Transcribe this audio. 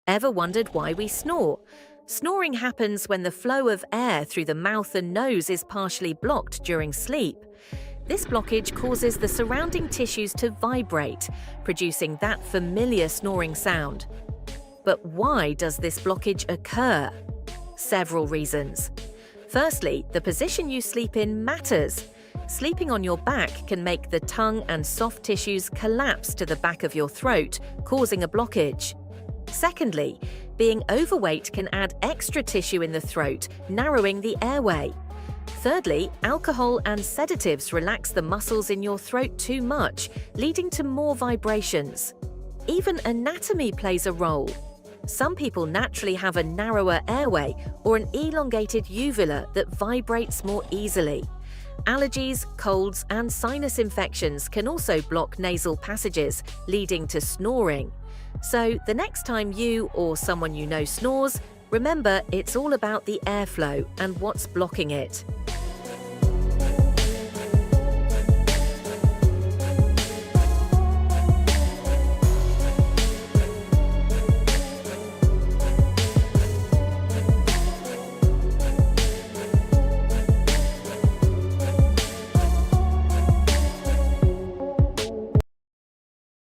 Ever wondered why we snore? Snoring happens when the flow of air through the mouth and nose is partially blocked during sleep. This blockage causes the surrounding tissues to vibrate, producing that familiar snoring sound. But why does this blockage occur? Several reasons. Firstly, the position you sleep in matters. Sleeping on your back can make the tongue and soft tissues collapse to the back of your throat, causing a blockage. Secondly, being overweight can add extra tissue in the throat, narrowing the airway. Thirdly, alcohol and sedatives relax the muscles in your throat too much, leading to more vibrations. Even anatomy plays a role. Some people naturally have a narrower airway or an elongated uvula that vibrates more easily. Allergies, colds, and sinus infections can also block nasal passages, leading to snoring. So, the next time you or someone you know snores, remember it's all about the airflow and what's blocking it.